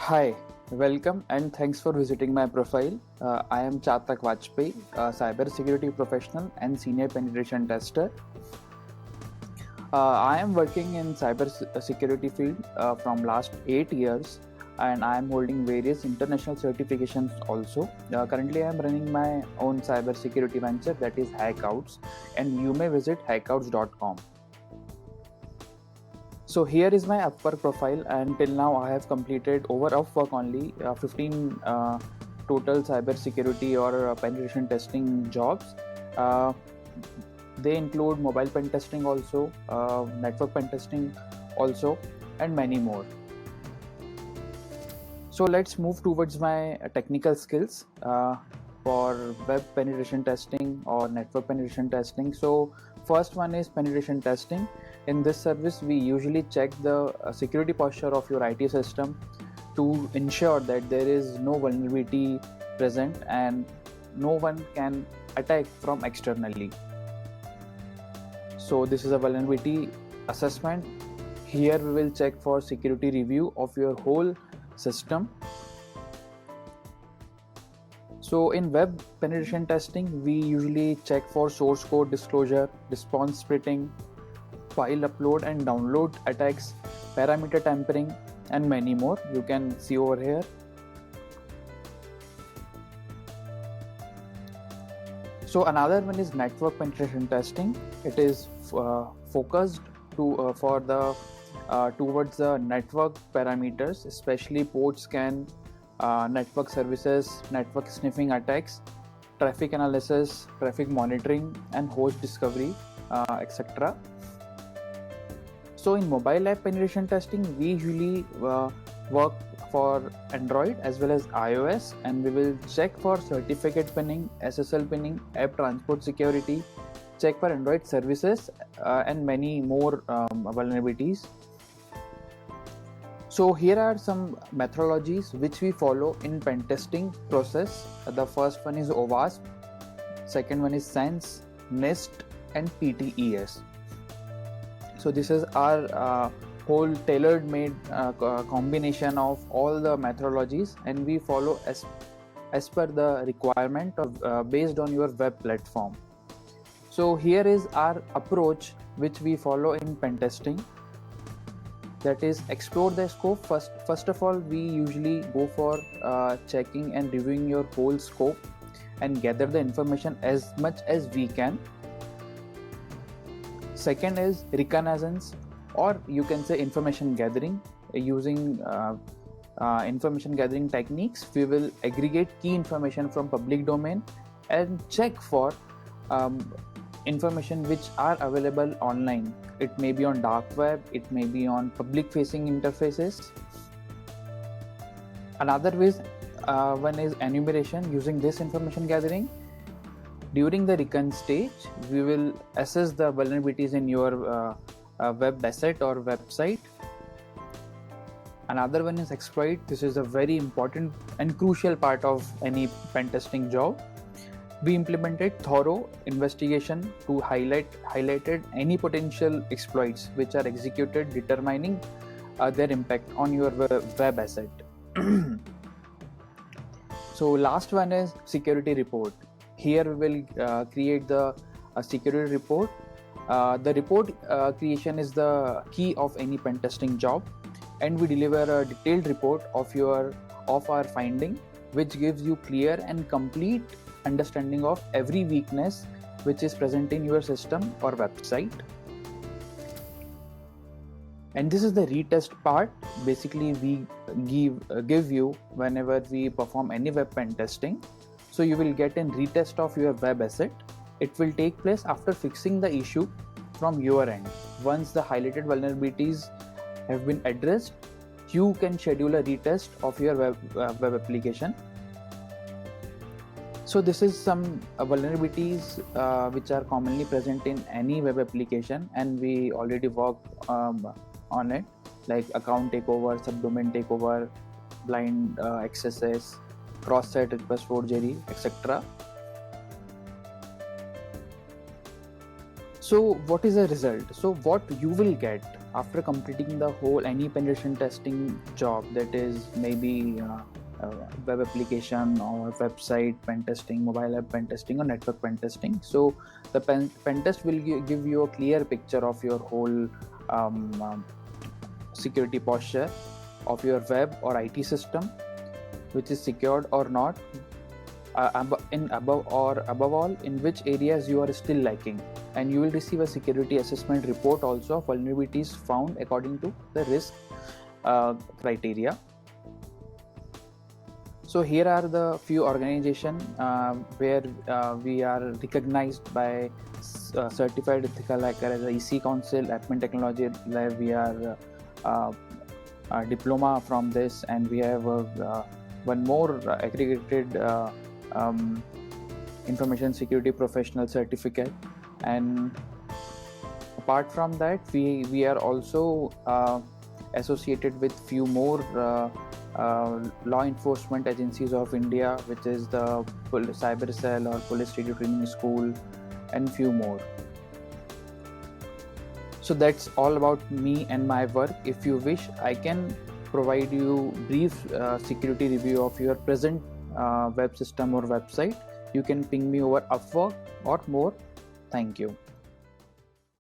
Hi, welcome and thanks for visiting my profile. I am Chatak Vajpayee, a cybersecurity professional and senior penetration tester. I am working in cybersecurity field from last 8 years, and I am holding various international certifications also. Currently, I am running my own cybersecurity venture, that is Hackouts, and you may visit hackouts.com. So here is my Upwork profile, and till now I have completed over Upwork only 15 total cybersecurity or penetration testing jobs. Uh, they include mobile pen testing also, network pen testing also, and many more. So let's move towards my technical skills for web penetration testing or network penetration testing. So first one is penetration testing. In this service, we usually check the security posture of your IT system to ensure that there is no vulnerability present and no one can attack from externally. So this is a vulnerability assessment. Here we will check for security review of your whole system. So in web penetration testing, we usually check for source code disclosure, response splitting, file upload and download attacks, parameter tampering, and many more. You can see over here. So another one is network penetration testing. It is focused towards the network parameters, especially port scan, network services, network sniffing attacks, traffic analysis, traffic monitoring, and host discovery, etc. So in mobile app penetration testing, we usually work for Android as well as iOS, and we will check for certificate pinning, SSL pinning, app transport security, check for Android services, and many more vulnerabilities. So here are some methodologies which we follow in pen testing process. The first one is OWASP, second one is SANS, NIST, and PTES. So this is our whole tailored made combination of all the methodologies, and we follow as per the requirement of based on your web platform. So here is our approach which we follow in pen testing. That is, explore the scope. First of all, we usually go for checking and reviewing your whole scope and gather the information as much as we can. Second is reconnaissance, or you can say information gathering. Using information gathering techniques, we will aggregate key information from public domain and check for information which are available online. It may be on dark web, it may be on public facing interfaces. Another one is enumeration. Using this information gathering, during the recon stage, we will assess the vulnerabilities in your web asset or website. Another one is exploit. This is a very important and crucial part of any pen testing job. We implemented thorough investigation to highlighted any potential exploits which are executed, determining their impact on your web asset. So last one is security report. Here we will create the security report. The report creation is the key of any pen testing job, and we deliver a detailed report of our finding, which gives you clear and complete understanding of every weakness which is present in your system or website. And this is the retest part. Basically, we give you whenever we perform any web pen testing. So you will get a retest of your web asset. It will take place after fixing the issue from your end. Once the highlighted vulnerabilities have been addressed, you can schedule a retest of your web application. So this is some vulnerabilities which are commonly present in any web application, and we already worked on it, like account takeover, subdomain takeover, blind accesses, cross-site request forgery, etc. So what is the result? So what you will get after completing the whole any penetration testing job, that is maybe web application or website pen testing, mobile app pen testing, or network pen testing. So the pen test will give you a clear picture of your whole security posture of your web or IT system, which is secured or not, above all, in which areas you are still lacking. And you will receive a security assessment report also of vulnerabilities found according to the risk criteria. So here are the few organizations where we are recognized by Certified Ethical Hacker as a EC Council, Admin Technology Lab. We are a diploma from this, and we have one more accredited information security professional certificate. And apart from that, we are also associated with few more law enforcement agencies of India, which is the Cyber Cell or Police Radio Training School, and few more. So that's all about me and my work. If you wish, I can provide you brief security review of your present web system or website. You can ping me over Upwork or more. Thank you.